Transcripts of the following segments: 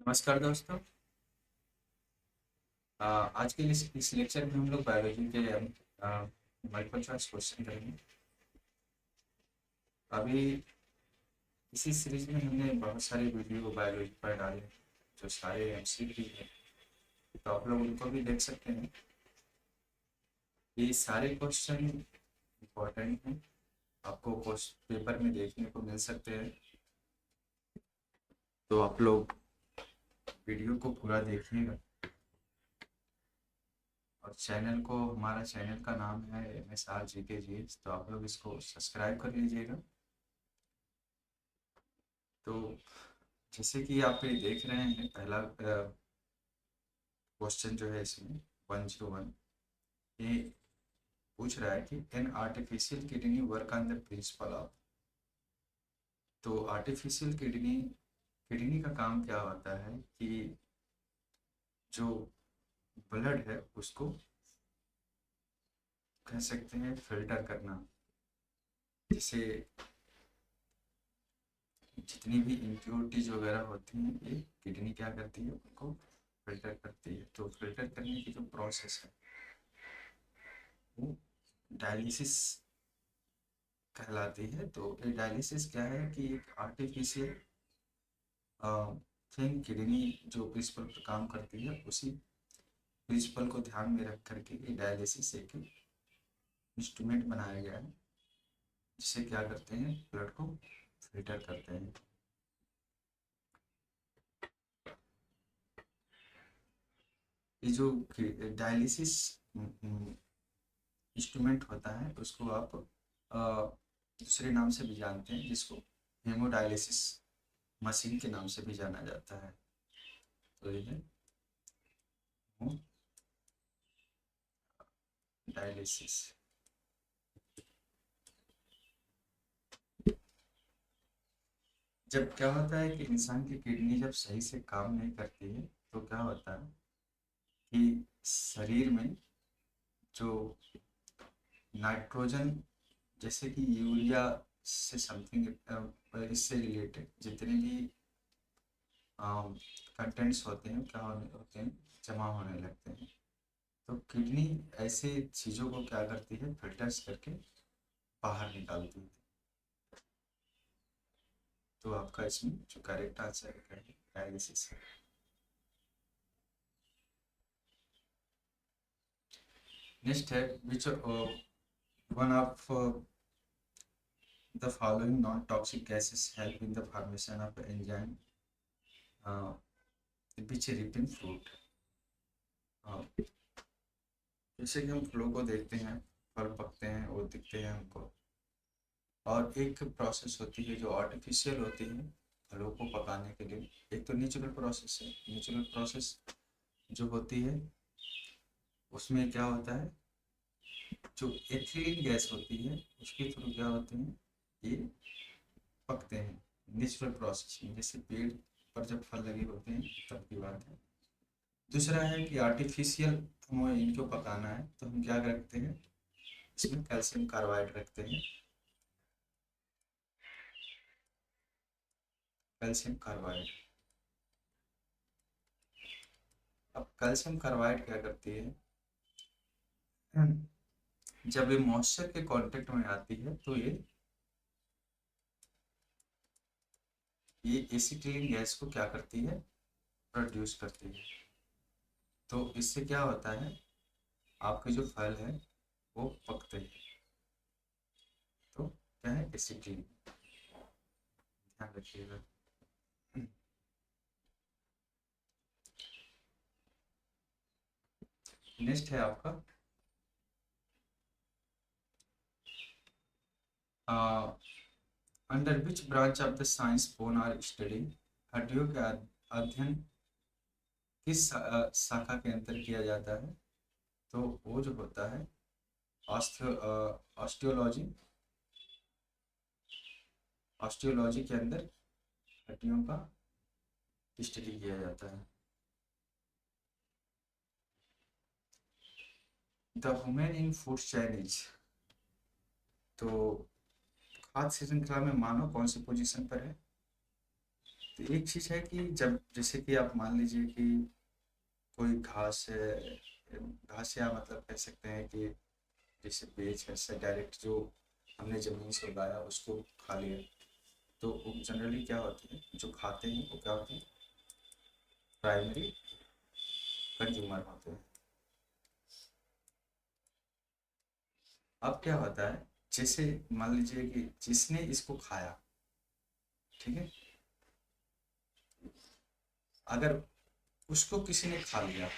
नमस्कार दोस्तों। आज के इस लेक्चर में हम लोग बायोलॉजी के मल्टीपल चॉइस क्वेश्चन करेंगे। अभी इसी सीरीज में हमने बहुत सारे वीडियो बायोलॉजी पर डाले जो सारे एमसीक्यू है, तो आप लोग उनको भी देख सकते हैं। ये सारे क्वेश्चन इम्पोर्टेंट हैं, आपको पेपर में देखने को मिल सकते हैं, तो आप लोग वीडियो को पूरा देखिएगा। और हमारा चैनल का नाम है MSR GK GS, तो आप लोग इसको सब्सक्राइब कर लीजिएगा। तो जैसे कि आप ये देख रहे हैं, पहला क्वेश्चन जो है इसमें 101 ये पूछ रहा है कि an artificial kidney work on the principle of. तो आर्टिफिशियल किडनी किडनी का काम क्या होता है कि जो ब्लड है उसको कह सकते हैं फिल्टर करना। जैसे जितनी भी इम्प्योरिटीज वगैरह होती हैं ये किडनी क्या करती है, उनको फिल्टर करती है। तो फिल्टर करने की जो प्रोसेस है वो डायलिसिस कहलाती है। तो ये डायलिसिस क्या है कि एक आर्टिफिशियल थिंग किडनी जो प्रिंसिपल पर काम करती है उसी प्रिंसिपल को ध्यान में रख करके ये डायलिसिस एक इंस्ट्रूमेंट बनाया गया है जिसे क्या करते हैं, ब्लड को फिल्टर करते हैं। ये जो डायलिसिस इंस्ट्रूमेंट होता है उसको आप दूसरे नाम से भी जानते हैं, जिसको हेमोडायलिसिस मशीन के नाम से भी जाना जाता है। तो ये है डायलिसिस। जब क्या होता है कि इंसान की किडनी जब सही से काम नहीं करती है तो क्या होता है कि शरीर में जो नाइट्रोजन, जैसे कि यूरिया से समथिंग इससे रिलेटेड जितने भी कंटेंट्स होते हैं क्या होते हैं, जमा होने लगते हैं। तो किडनी ऐसे चीज़ों को क्या करती है, फिल्टर्स करके बाहर निकालती है। तो आपका इसमें जो करेक्ट आंसर है डायलिसिस है। नेक्स्ट है which one of the following non-toxic gases help in the formation of enzyme which ripen fruit। जैसे कि हम फलों को देखते हैं, फल पकते हैं और दिखते हैं हमको। और एक प्रोसेस होती है जो आर्टिफिशियल होती है फलों को पकाने के लिए। एक तो नेचुरल प्रोसेस है। नेचुरल प्रोसेस जो होती है उसमें क्या होता है, जो एथिलीन गैस होती है उसके थ्रू क्या होते हैं, ये पकते हैं नेचुरल प्रोसेस में। जैसे पेड़ पर जब फल लगे होते हैं तब की बात है। दूसरा है कि आर्टिफिशियल हमें इनको पकाना है तो हम क्या रखते हैं, इसमें कैल्शियम कार्बाइड रखते हैं। कैल्शियम कार्बाइड, अब कैल्शियम कार्बाइड क्या करती है, जब ये मॉइस्चर के कांटेक्ट में आती है तो ये एसिटिलीन गैस को क्या करती है, प्रोड्यूस करती है। तो इससे क्या होता है, आपके जो फल है वो पकते हैं। तो क्या है, एसिटिलीन, ध्यान रखिएगा। नेक्स्ट है आपका under which branch of the science bone are study. हड्डियों का अध्ययन किस शाखा के अंतर किया जाता है। तो वो जो होता है ऑस्टियोलॉजी। ऑस्टियोलॉजी के अंदर हड्डियों का स्टडी किया जाता है। The women in food chain is. तो खाद्य श्रृंखला में मानव कौन सी पोजीशन पर है। तो एक चीज़ है कि जब जैसे कि आप मान लीजिए कि कोई घास है, घास या मतलब कह सकते हैं कि जैसे पेज ऐसे डायरेक्ट जो हमने ज़मीन से उगाया उसको खा लिया, तो जनरली क्या होती है, जो खाते हैं वो क्या होते हैं, प्राइमरी कंज्यूमर होते हैं। अब क्या होता है, जैसे मान लीजिए कि जिसने इसको खाया, ठीक है, अगर उसको किसी ने खा लिया,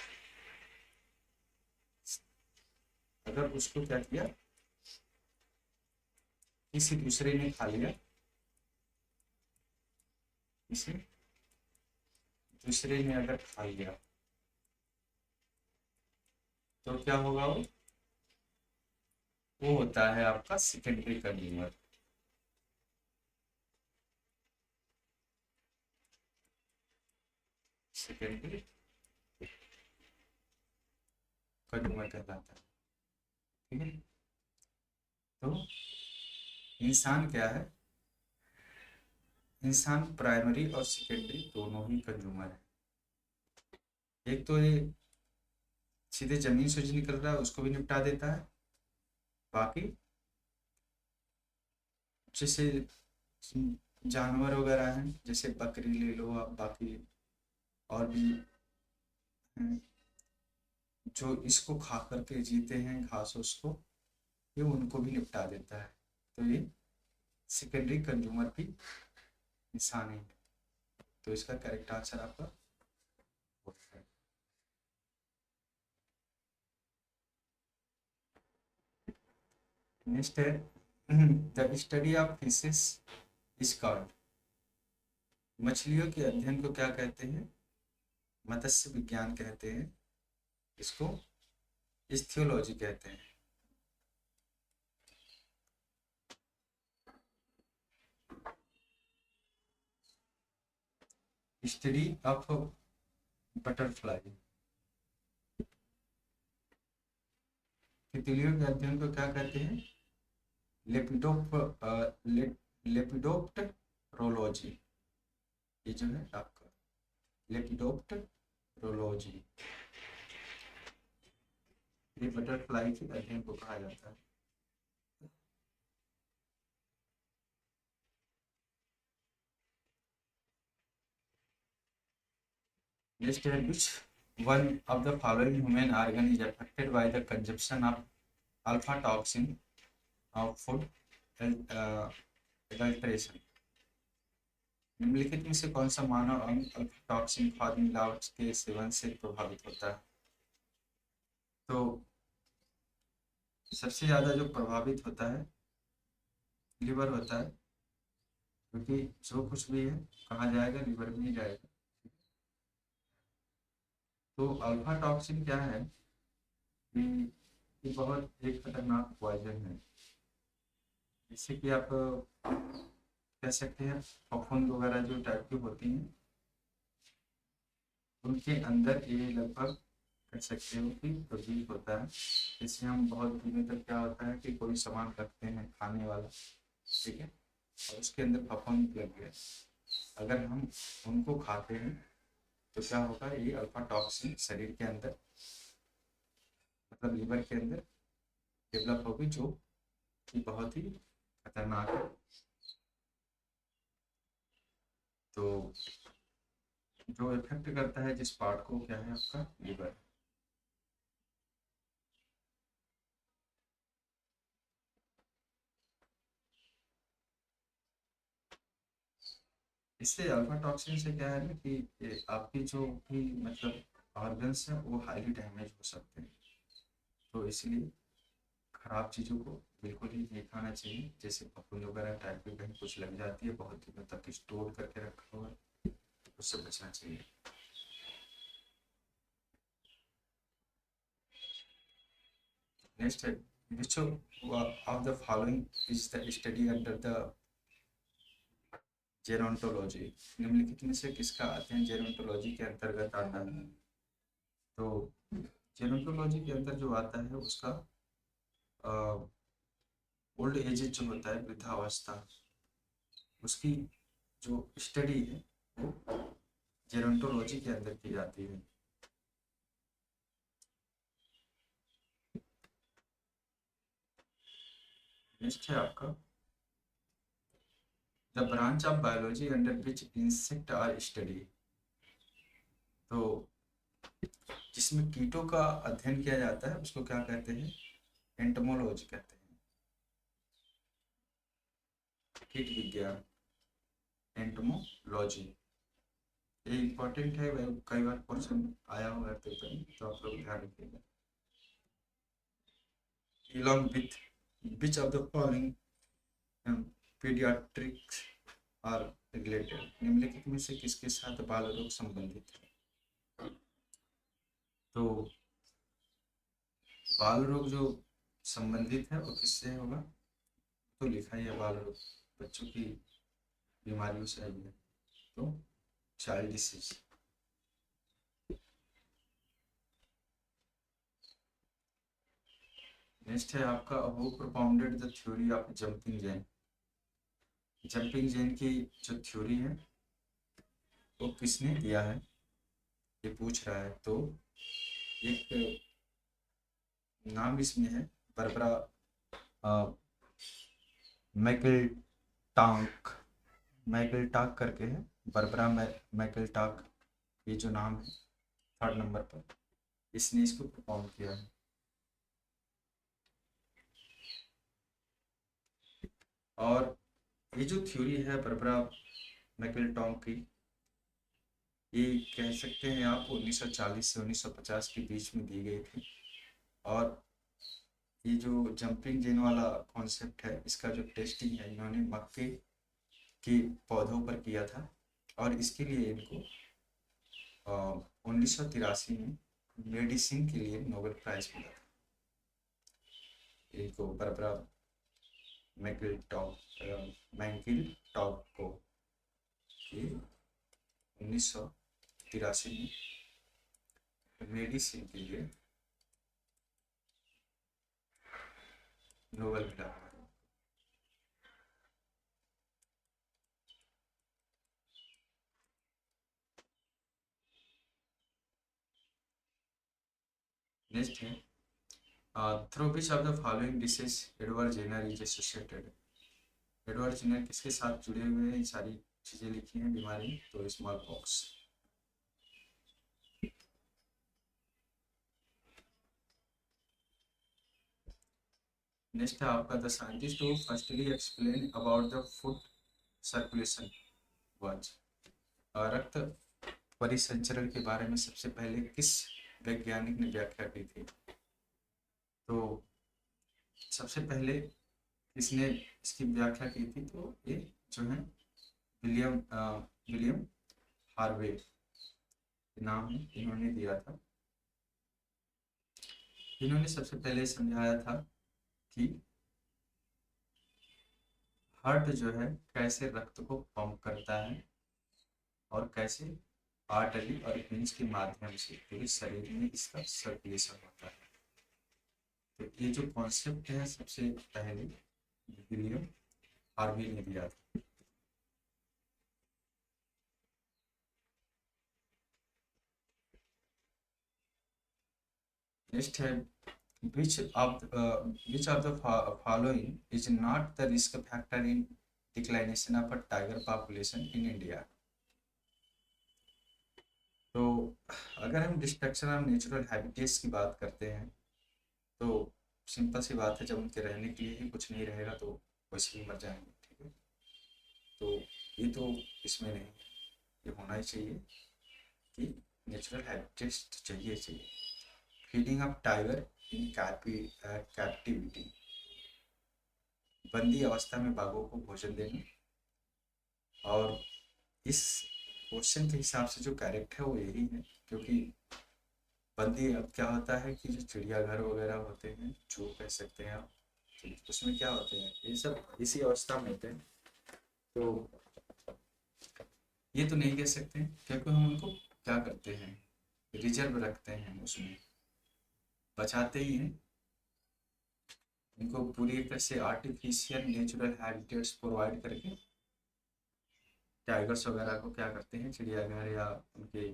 अगर उसको क्या किया, किसी दूसरे ने खा लिया, किसी दूसरे ने अगर खा लिया, तो क्या होगा, वो होता है आपका सेकेंडरी कंज्यूमर। सेकेंडरी कंज्यूमर कहलाता है, ठीक है। तो इंसान क्या है, इंसान प्राइमरी और सेकेंडरी दोनों ही कंज्यूमर है। एक तो ये सीधे जमीन से जो निकल रहा है उसको भी निपटा देता है, बाकी जैसे जानवर वगैरह हैं, जैसे बकरी ले लो आप, बाकी और भी हैं जो इसको खा करके जीते हैं, घास उसको, ये उनको भी निपटा देता है। तो ये सेकेंडरी कंज्यूमर भी इंसान ही है। तो इसका करेक्ट आंसर आपका होता है। नेक्स्ट है the study of fishes is called. मछलियों के अध्ययन को क्या कहते हैं, मत्स्य विज्ञान कहते हैं, इसको इस्थियोलॉजी कहते हैं। स्टडी ऑफ बटरफ्लाई, तितलियों के अध्ययन को क्या कहते हैं, लेपिडोप लेपिडोप्टरोलॉजी। ये जो है आपका लेपिडोप्टरोलॉजी, ये बटरफ्लाई के अध्ययन को कहा जाता है। नेक्स्ट है which one of the following human organ is affected by the consumption of alpha toxin of food adulteration. निम्नलिखित में से कौन सा मानव अंग अल्फा टॉक्सिन खाद्य मिलावट के सेवन से प्रभावित होता है। तो सबसे ज्यादा जो प्रभावित होता है लिवर होता है, क्योंकि जो कुछ भी है कहाँ जाएगा, लिवर में ही जाएगा। तो अल्फा टॉक्सिन क्या है कि ये बहुत एक खतरनाक पॉइजन है, जिससे कि आप कह सकते हैं फफूंद वगैरह जो टाइप की होती हैं उनके अंदर ये लगभग कह सकते हो कि प्रोड्यूस होता है। इससे हम बहुत दिनों तक क्या होता है कि कोई सामान रखते हैं खाने वाला, ठीक है, और उसके अंदर फफूंद लग गया, अगर हम उनको खाते हैं तो क्या होगा, ये अल्फा टॉक्सिन शरीर के अंदर मतलब लिवर के अंदर डेवलप होगी, जो कि बहुत ही खतरनाक है। तो जो इफेक्ट करता है जिस पार्ट को, क्या है आपका लिवर। इससे अल्फा टॉक्सिन से क्या है ना कि आपकी जो भी मतलब ऑर्गन्स हैं वो हाईली डैमेज हो सकते हैं। तो इसलिए खराब चीज़ों को बिल्कुल ही नहीं खाना चाहिए, जैसे फफूंद वगैरह टाइप की कहीं कुछ लग जाती है, बहुत दिनों तक स्टोर करके रखा हुआ है, उससे बचना चाहिए। नेक्स्ट है which of the following is the study under the gerontology. निम्नलिखित में से किसका अध्ययन जेरोंटोलॉजी के अंतर्गत आता है। तो जेरोंटोलॉजी के अंदर जो आता है उसका ओल्ड एज जो होता है, वृद्धावस्था, उसकी जो स्टडी है वो जेरोंटोलॉजी के अंदर की जाती है। नेक्स्ट है आपका the branch of biology under which insect are study. तो जिसमें कीटों का अध्ययन किया जाता है उसको क्या कहते हैं? एंटोमोलॉजी कहते हैं। कीट विज्ञान, एंटोमोलॉजी। ये इम्पोर्टेंट है, वह कई बार क्वेश्चन आया हुआ है पेपर में, तो आप लोग ध्यान रखिएगा। along with which of the following pediatrics are related, निम्नलिखित में से किसके साथ बाल रोग संबंधित है? तो बाल रोग जो संबंधित है वो किससे होगा? तो लिखा ही है, बाल रोग बच्चों की बीमारियों से आई है, तो चाइल्ड डिसीज। नेक्स्ट है आपका who propounded the theory of jumping Jain. Jumping Jain की जो थ्योरी है वो किसने दिया है, ये पूछ रहा है। तो एक नाम इसमें है, बरबरा मैकल टाक करके है, बरबरा मैकल टाक, ये जो नाम है 3rd नंबर पर, इसने इसको प्रोपाउंड किया है। और ये जो थ्योरी है बरबरा मैकल टाक की, ये कह सकते हैं आप 1940 से 1950 के बीच में दी गई थी। और ये जो जंपिंग जेन वाला कॉन्सेप्ट है, इसका जो टेस्टिंग है इन्होंने मक्के के पौधों पर किया था, और इसके लिए इनको 1983 में मेडिसिन के लिए नोबेल प्राइज मिला था। इनको बरबरा मैकिल टॉक को 1983 में मेडिसिन के लिए नोबेल मिला। नेक्स्ट है through which of the following disease Edward Jenner is associated. Edward Jenner किसके साथ जुड़े हुए हैं, ये सारी चीज़ें लिखी हैं बीमारी। तो स्मॉल पॉक्स। नेक्स्ट है आपका the scientist who firstly explain about the food circulation was. रक्त परिसंचरण के बारे में सबसे पहले किस वैज्ञानिक ने व्याख्या की थी? तो सबसे पहले किसने इसकी व्याख्या की थी? तो ये जो है विलियम हार्वे नाम है, इन्होंने दिया था। इन्होंने सबसे पहले समझाया था कि हार्ट जो है कैसे रक्त को पंप करता है और कैसे आर्टरी और वेन्स के माध्यम से पूरे शरीर में इसका सर्कुलेशन होता है। तो ये जो कॉन्सेप्ट है सबसे पहले विलियम हार्वे ने दिया था। नेक्स्ट है which of the following is not the risk factor in declination of a tiger population in India? तो अगर हम डिस्ट्रक्शन ऑफ नेचुरल हैबिटेट्स की बात करते हैं तो सिंपल सी बात है, जब उनके रहने के लिए ही कुछ नहीं रहेगा तो वैसे ही मर जाएंगे। ठीक है, तो ये तो इसमें नहीं है, ये होना ही चाहिए कि नेचुरल हैबिटेट्स चाहिए। Feeding of tiger in captivity, बंदी अवस्था में बाघों को भोजन देना। और इस क्वेश्चन के हिसाब से जो करेक्ट है वो यही है, क्योंकि बंदी अब क्या होता है कि जो चिड़ियाघर वगैरह होते हैं, जो कह सकते हैं आप, तो उसमें क्या होते हैं, ये सब इसी अवस्था में होते हैं। तो ये तो नहीं कह सकते हैं, क्योंकि हम उनको क्या करते हैं, रिजर्व रखते हैं, उसमें बचाते ही हैं। इनको पूरी तरह से आर्टिफिशियल नेचुरल हैबिटेट्स प्रोवाइड करके टाइगर्स वगैरह को क्या करते हैं, चिड़ियाघर या उनके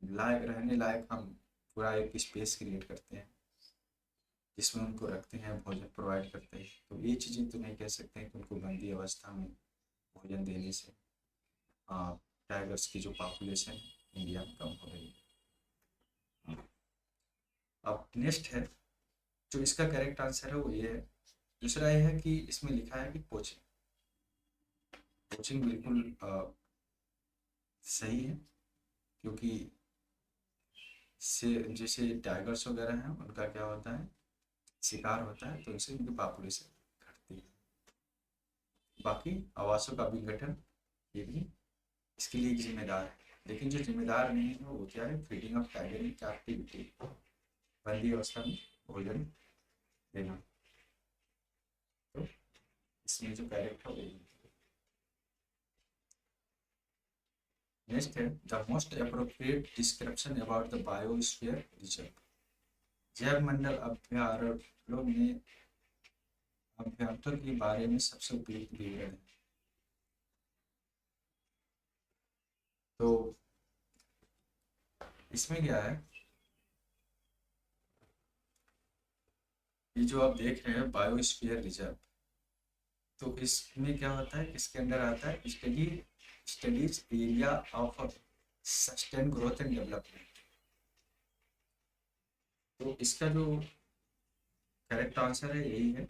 लायक रहने लायक हम पूरा एक स्पेस क्रिएट करते हैं जिसमें उनको रखते हैं, भोजन प्रोवाइड करते हैं। तो ये चीज़ें तो नहीं कह सकते हैं कि उनको बंदी अवस्था में भोजन देने से टाइगर्स की जो पॉपुलेशन है इंडिया में कम हो रही है। अब नेक्स्ट है, जो इसका करेक्ट आंसर है वो ये है। दूसरा ये है कि इसमें लिखा है कि पोचिंग। पोचिंग बिल्कुल सही है, क्योंकि से जैसे टाइगर्स वगैरह हैं उनका क्या होता है, शिकार होता है, तो उनसे उनकी पॉपुलेशन घटती है। बाकी आवासों का विघटन ये भी इसके लिए जिम्मेदार है, लेकिन जो जिम्मेदार नहीं है वो क्या है, feeding of tiger in captivity, बंदी अवस्था में भोजन देना। तो इसमें जो करेक्ट है वही। नेक्स्ट है, the most appropriate description about the biosphere reserve. जैव मंडल अभ्यारण्यों में अभ्यारण्यों के बारे में सबसे उपयुक्त विवरण है। तो इसमें क्या है, ये जो आप देख रहे हैं बायोस्फीयर रिजर्व, तो इसमें क्या होता है, इसके अंदर आता है studies area of sustain growth and development. तो इसका जो करेक्ट आंसर है यही है,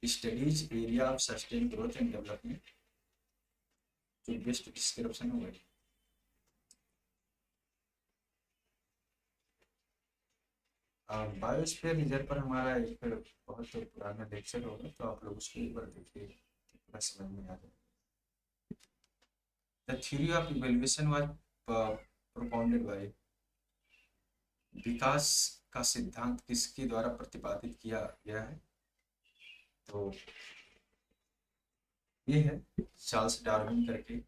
studies area of sustain growth and development. जो बेस्ट डिस्क्रिप्शन है वही। बायोस्फीयर रिजर्व पर हमारा एक बहुत पुराना लेक्चर होगा, तो आप लोग उसको एक बार देखिए, पूरा समझ में आ जाए। The theory of evaluation was propounded by, विकास का सिद्धांत किसके द्वारा प्रतिपादित किया गया है, तो ये है चार्ल्स डार्विन करके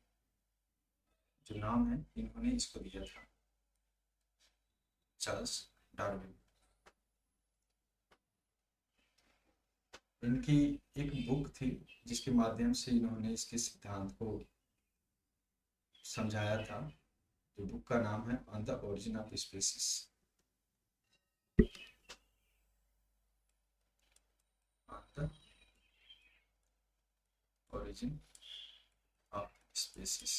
जो नाम है, इन्होंने इसको दिया था, चार्ल्स डार्विन। इनकी एक बुक थी जिसके माध्यम से इन्होंने इसके सिद्धांत को समझाया था, जो बुक का नाम है on the origin of species. On the origin of species.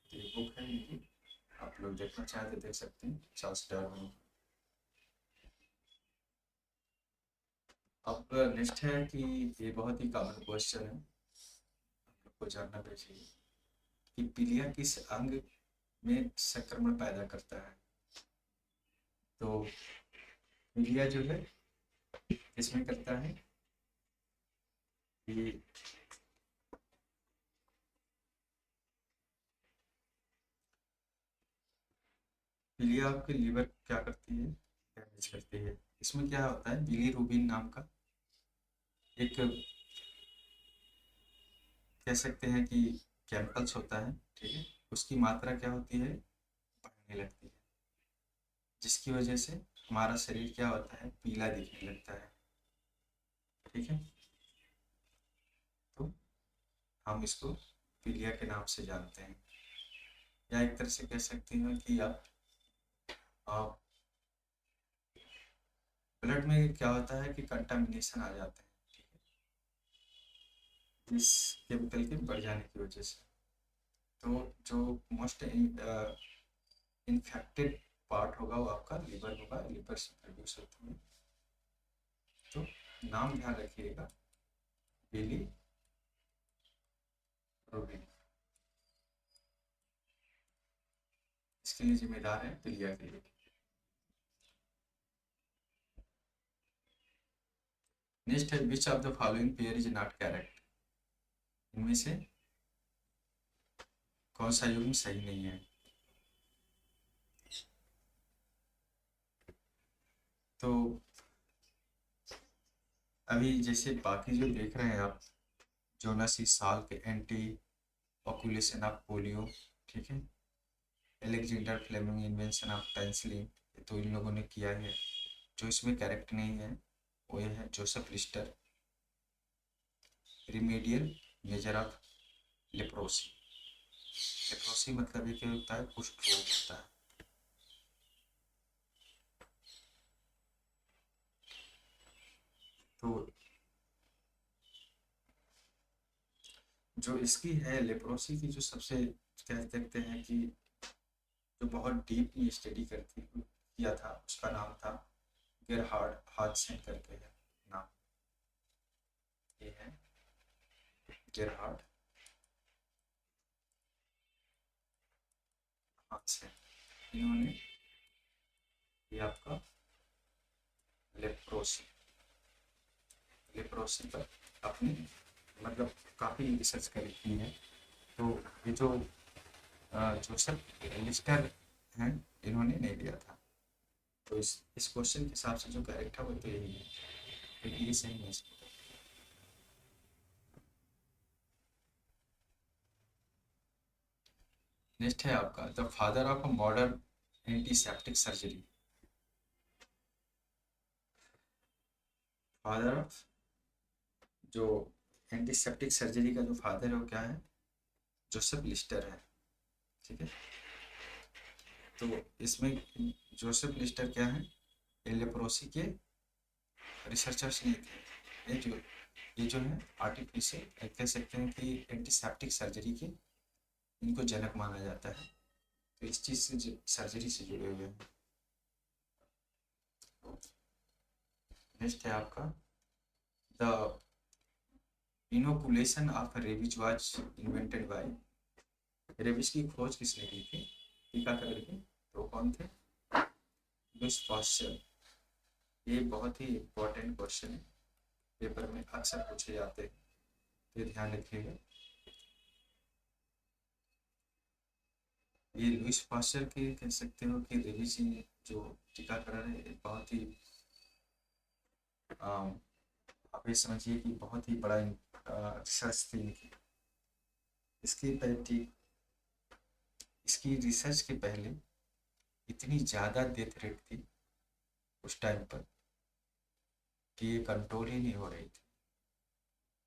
ये बुक है इनकी, आप लोग देखना चाहें तो देख सकते हैं, चार्ल्स डार्विन। अब नेक्स्ट है कि ये बहुत ही कॉमन क्वेश्चन है, आप लोग को जानना भी चाहिए कि पीलिया किस अंग में संक्रमण पैदा करता है। तो पीलिया जो है इसमें करता है कि पीलिया आपके लीवर क्या करती है, डैमेज करती है। इसमें क्या होता है, बिलीरुबिन नाम का एक कह सकते हैं कि केमिकल्स होता है, ठीक है, उसकी मात्रा क्या होती है, बढ़ने लगती है, जिसकी वजह से हमारा शरीर क्या होता है, पीला दिखने लगता है। ठीक है, तो हम इसको पीलिया के नाम से जानते हैं, या एक तरह से कह सकते हैं कि आप ब्लड में क्या होता है कि कंटामिनेशन आ जाता है, ठीक है, इस केमिकल के बढ़ जाने की वजह से। तो जो मोस्ट इन्फेक्टेड पार्ट होगा वो आपका लीवर होगा, लीवर से प्रोड्यूस होती है। तो नाम ध्यान रखिएगा, बिली रूबिन, इसके लिए जिम्मेदार है पीलिया के लिए। नेक्स्ट है, which of the following pair is not correct. इनमें से कौन सा युग्म सही नहीं है। तो अभी जैसे बाकी जो देख रहे हैं आप, जोनास ई साल के एंटी ऑकुलेशन ऑफ पोलियो, ठीक है, Alexander Fleming invention of penicillin, तो इन लोगों ने किया है। जो इसमें करेक्ट नहीं है वो ये है Joseph Lister remedial measure of leprosy. Leprosy मतलब ये क्या होता है, कुष्ठ रोग होता है। तो जो इसकी है लेप्रोसी की, जो सबसे कह सकते हैं कि जो बहुत डीपली स्टडी करती किया था, उसका नाम था गेरहार्ड हादसेन करके है नाम। ये है गेरहार्ड हादसेन। इन्होंने ये आपका लेप्रोसी लेप्रोसी पर अपनी मतलब काफ़ी रिसर्च करी की है। तो ये जो जोसेफ लिस्टर हैं, इन्होंने नहीं दिया था। तो इस क्वेश्चन के हिसाब से जो करेक्ट है वो तो यही है, क्योंकि ये सही नहीं है। नेक्स्ट है आपका the father of modern antiseptic surgery. Father of जो एंटीसेप्टिक सर्जरी का जो फादर है वो क्या है, जोसेफ लिस्टर है। ठीक है। तो इसमें जोसेफ लिस्टर क्या है, लेप्रोसी के रिसर्चर्स नहीं थे। ये जो है आर्टिफिशियल कह सकते हैं कि एंटीसेप्टिक सर्जरी के इनको जनक माना जाता है। तो इस चीज़ से सर्जरी से जुड़े हुए हैं। नेक्स्ट है आपका the inoculation of rabies was invented by. Rabies की खोज किसने की थी, टीकाकरण की, तो कौन थे, लुईस पास्चर। ये बहुत ही इम्पोर्टेंट क्वेश्चन है, पेपर में अक्सर पूछे जाते हैं, तो ये ध्यान रखिएगा। ये लुईस पास्चर के कह सकते हो कि रेबीज जो टीकाकरण है, ये बहुत ही आप ये समझिए कि बहुत ही बड़ा रिसर्च थी इनकी। इसकी पहले इसकी रिसर्च के पहले इतनी ज़्यादा डेथ रेट थी उस टाइम पर कि ये कंट्रोल ही नहीं हो रही थी।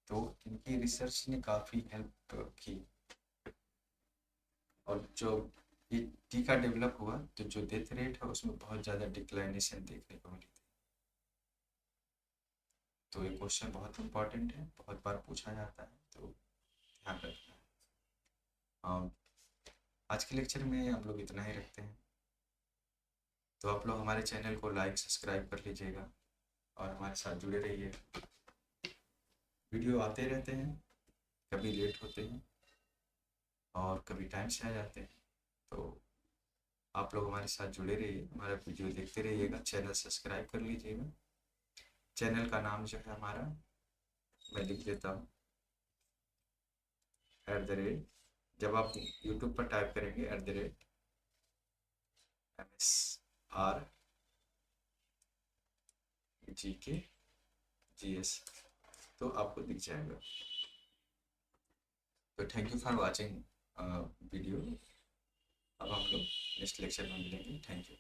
तो इनकी रिसर्च ने काफ़ी हेल्प की, और जो ये टीका डेवलप हुआ तो जो डेथ रेट है उसमें बहुत ज़्यादा डिक्लाइनेशन देखने को मिली थी। तो ये क्वेश्चन बहुत इंपॉर्टेंट है, बहुत बार पूछा जाता है, तो ध्यान रखना है। आज के लेक्चर में हम लोग इतना ही रखते हैं। तो आप लोग हमारे चैनल को लाइक सब्सक्राइब कर लीजिएगा और हमारे साथ जुड़े रहिए। वीडियो आते रहते हैं, कभी लेट होते हैं और कभी टाइम से आ जाते हैं। तो आप लोग हमारे साथ जुड़े रहिए, हमारा वीडियो देखते रहिएगा, चैनल सब्सक्राइब कर लीजिएगा। चैनल का नाम जो है हमारा, मैं लिख देता हूँ, @ जब आप यूट्यूब पर टाइप करेंगे MSRGKGS, तो आपको दिख जाएगा। तो thank you for watching video. अब हम लोग नेक्स्ट लेक्चर में मिलेंगे। Thank you.